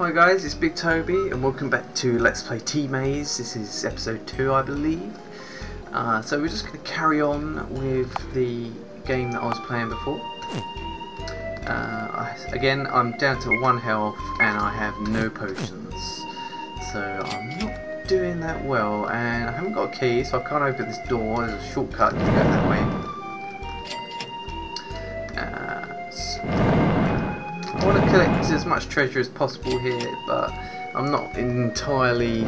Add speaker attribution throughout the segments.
Speaker 1: Hi guys, it's Big Toby and welcome back to Let's Play T-Maze. This is episode 2 I believe. So we're just going to carry on with the game that I was playing before. Again, I'm down to 1 health and I have no potions. So I'm not doing that well, and I haven't got a key so I can't open this door. There's a shortcut to go that way. I want to collect as much treasure as possible here, but I'm not entirely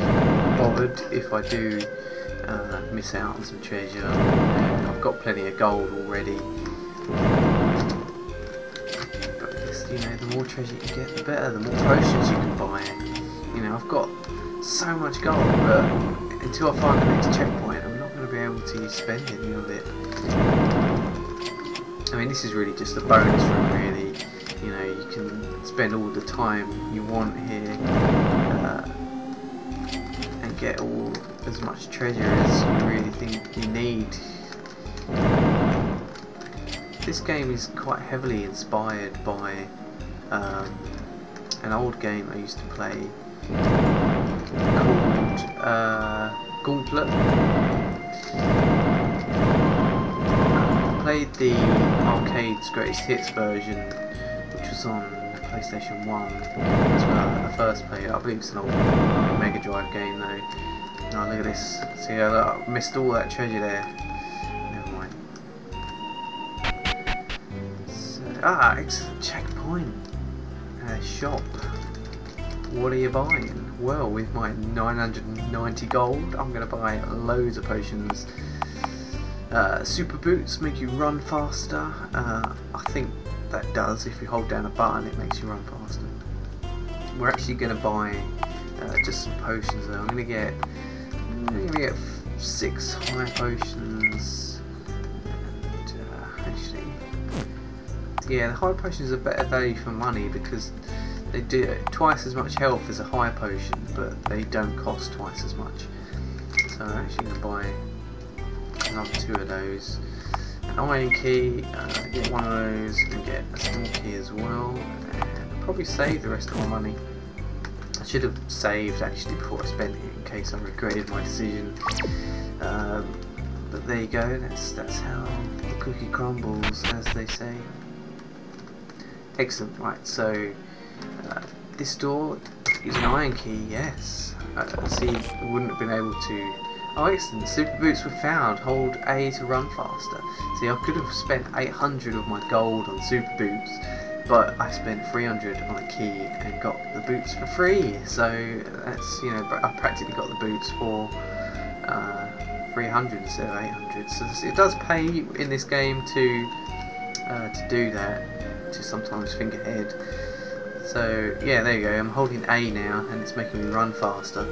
Speaker 1: bothered if I do miss out on some treasure. I've got plenty of gold already. But I guess, you know, the more treasure you get, the better. The more potions you can buy. You know, I've got so much gold, but until I find the next checkpoint, I'm not going to be able to spend any of it. I mean, this is really just a bonus room, really. You know, you can spend all the time you want here and get all as much treasure as you really think you need. This game is quite heavily inspired by an old game I used to play called Gauntlet. I played the arcade's greatest hits version, which was on PlayStation 1 as well. The first play, I believe it's an old Mega Drive game though. Oh, look at this. See, I missed all that treasure there. Never mind. So, excellent checkpoint. Shop. What are you buying? Well, with my 990 gold, I'm going to buy loads of potions. Super boots make you run faster. I think that does. If you hold down a button, it makes you run faster. We're actually going to buy just some potions though. I'm going to get 6 high potions. And, actually, yeah, the high potions are better value for money because they do twice as much health as a high potion, but they don't cost twice as much. So I'm actually going to buy another 2 of those. An iron key, get 1 of those and get a small key as well, and probably save the rest of my money. I should have saved actually before I spent it in case I regretted my decision, but there you go, that's how the cookie crumbles, as they say. Excellent. Right, so this door is an iron key, yes. See, I wouldn't have been able to. Oh, excellent. Super boots were found. Hold A to run faster. See, I could have spent 800 of my gold on super boots, but I spent 300 on a key and got the boots for free. So that's, you know, I practically got the boots for 300 instead of 800. So it does pay in this game to do that, to sometimes think ahead. So yeah, there you go, I'm holding A now and it's making me run faster.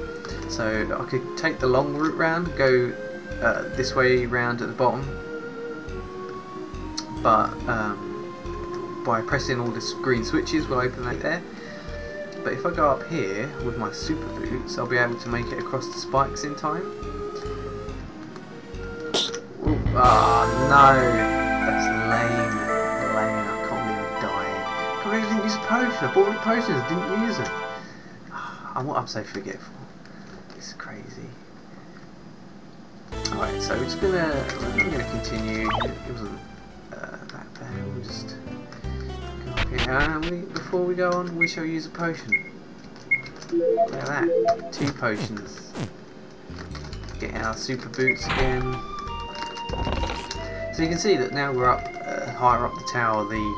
Speaker 1: So I could take the long route round, go this way round at the bottom, but by pressing all the green switches will open that there. But if I go up here with my super boots, I'll be able to make it across the spikes in time. No, that's lame. I can't believe I died. I didn't use a potion. I bought the potions, didn't use them. I'm so forgetful. It's crazy. Alright, so we're gonna continue. It wasn't that bad. We'll just go up here. And before we go on, we shall use a potion. Look at that. 2 potions. Get our super boots again. So you can see that now we're up higher up the tower. The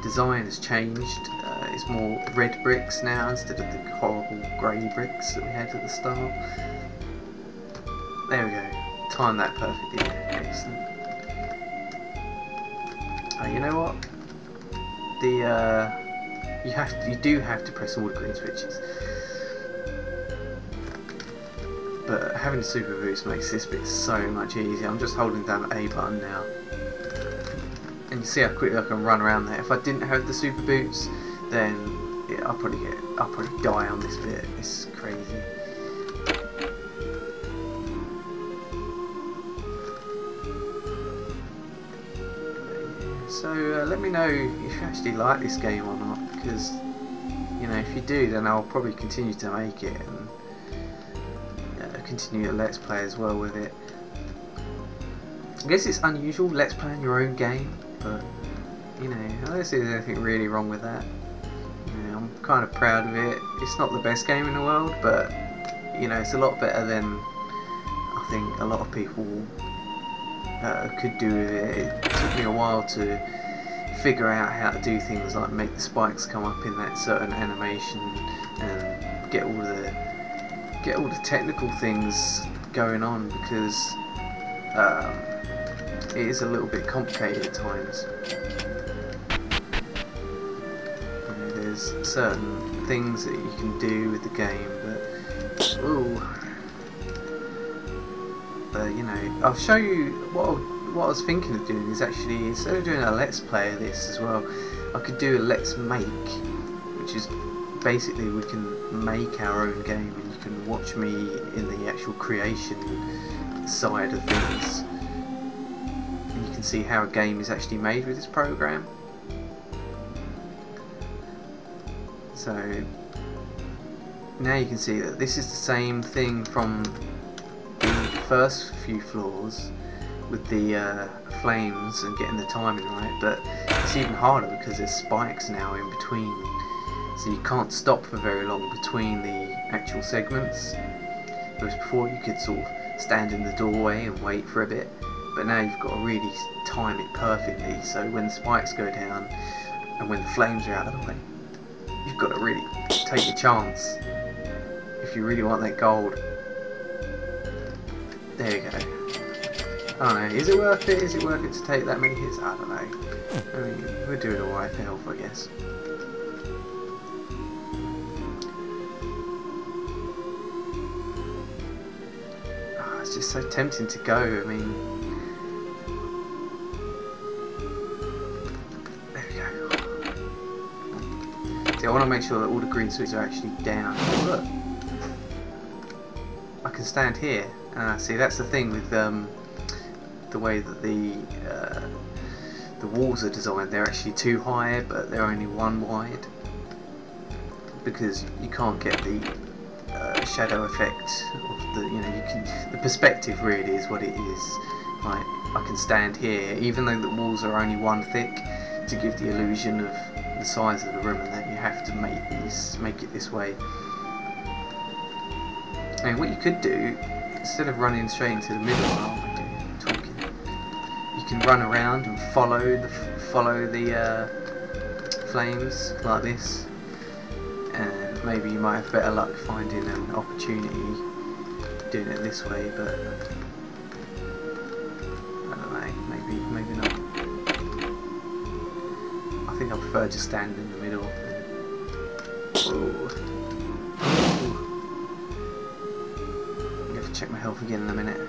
Speaker 1: design has changed. It's more red bricks now instead of the horrible grey bricks that we had at the start. There we go. Timed that perfectly. Excellent. You know what? You do have to press all the green switches. But having the super boots makes this bit so much easier. I'm just holding down the A button now. And you see how quickly I can run around there. If I didn't have the super boots, then yeah, I'll probably die on this bit. It's crazy. So let me know if you actually like this game or not, because you know, if you do, then I'll probably continue to make it and continue a Let's Play as well with it. I guess it's unusual, Let's Play in your own game, but you know, I don't see there's anything really wrong with that. You know, I'm kind of proud of it. It's not the best game in the world, but you know, it's a lot better than I think a lot of people could do with it. It took me a while to figure out how to do things like make the spikes come up in that certain animation and get all the technical things going on, because it is a little bit complicated at times. You know, there's certain things that you can do with the game, but you know, I'll show you what I was thinking of doing is actually, instead of doing a Let's Play of this as well, I could do a Let's Make, which is basically we can make our own game and you can watch me in the actual creation side of things. And you can see how a game is actually made with this program. So now you can see that this is the same thing from the first few floors with the flames and getting the timing right, but it's even harder because there's spikes now in between, so you can't stop for very long between the actual segments. Whereas before you could sort of stand in the doorway and wait for a bit, but now you've got to really time it perfectly, so when the spikes go down and when the flames are out of the way, you've got to really take your chance if you really want that gold. There you go. I don't know, is it worth it? Is it worth it to take that many hits? I don't know. I mean, we're doing alright for health, I guess. Oh, it's just so tempting to go, I mean... There we go. See, I want to make sure that all the green switches are actually down. Look! I can stand here. See, that's the thing with the way that the walls are designed. They're actually too high, but they're only one wide, because you can't get the shadow effect of the, you know, you can, the perspective really is what it is. Like, I can stand here, even though the walls are only one thick, to give the illusion of the size of the room, and that you have to make it this way. And what you could do, instead of running straight into the middle, you can run around and follow the flames like this, and maybe you might have better luck finding an opportunity doing it this way, but I don't know, maybe not. I think I prefer just standing in the middle. Ooh. Check my health again in a minute.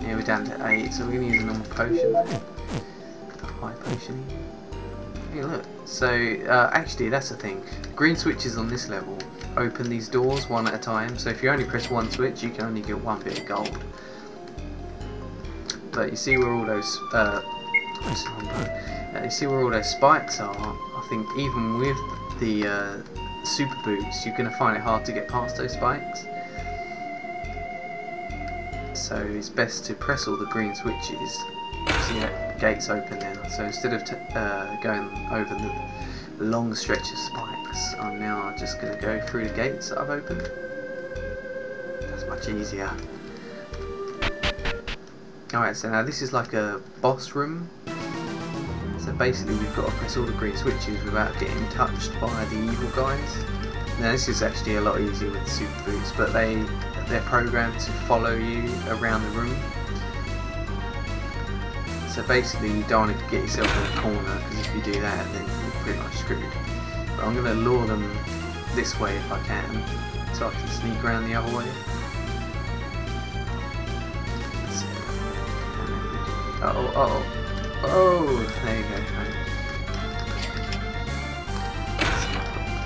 Speaker 1: Yeah, we're down to 8, so we're going to use a normal potion. A high potion. Hey, look. So, actually, that's the thing. The green switches on this level open these doors one at a time. So if you only press one switch, you can only get one bit of gold. But you see where all those you see where all those spikes are. I think even with the super boots, you're going to find it hard to get past those spikes. So it's best to press all the green switches. See that gates open now. So instead of going over the long stretch of spikes, I'm now just going to go through the gates that I've opened. That's much easier. Alright, so now this is like a boss room. So basically we've got to press all the green switches without getting touched by the evil guys. Now this is actually a lot easier with the super boots, but they're programmed to follow you around the room. So basically you don't want to get yourself in a corner, because if you do that then you're pretty much screwed. But I'm going to lure them this way if I can, so I can sneak around the other way. Oh, there you go.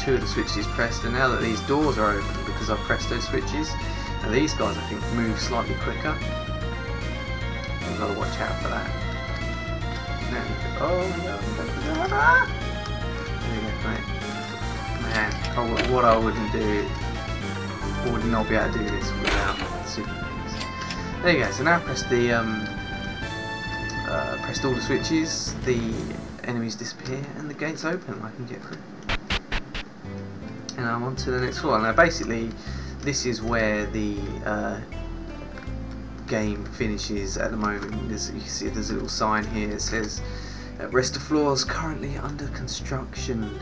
Speaker 1: Two of the switches pressed, and now that these doors are open because I've pressed those switches, and these guys I think move slightly quicker. I've got to watch out for that. Oh no! what I wouldn't do, I would not be able to do this without super things. There you go. So now pressed all the switches, the enemies disappear, and the gates open. I can get through. And I'm on to the next floor. Now basically, this is where the game finishes at the moment. You can see there's a little sign here. It says, "Rest of floors currently under construction.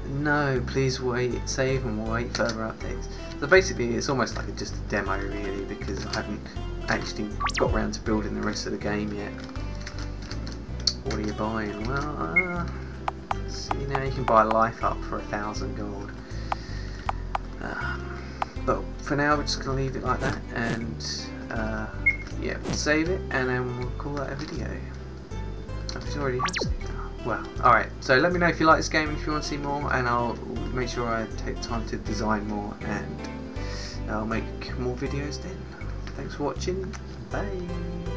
Speaker 1: No, please wait, save and wait further updates." So basically it's almost like just a demo really, because I haven't actually got around to building the rest of the game yet. What are you buying? Well, see, now you can buy life up for 1,000 gold. But for now we're just going to leave it like that, and yeah, save it, and then we'll call that a video. I've already have saved now. Well, alright, so let me know if you like this game and if you want to see more, and I'll make sure I take time to design more, and I'll make more videos then. Thanks for watching, bye!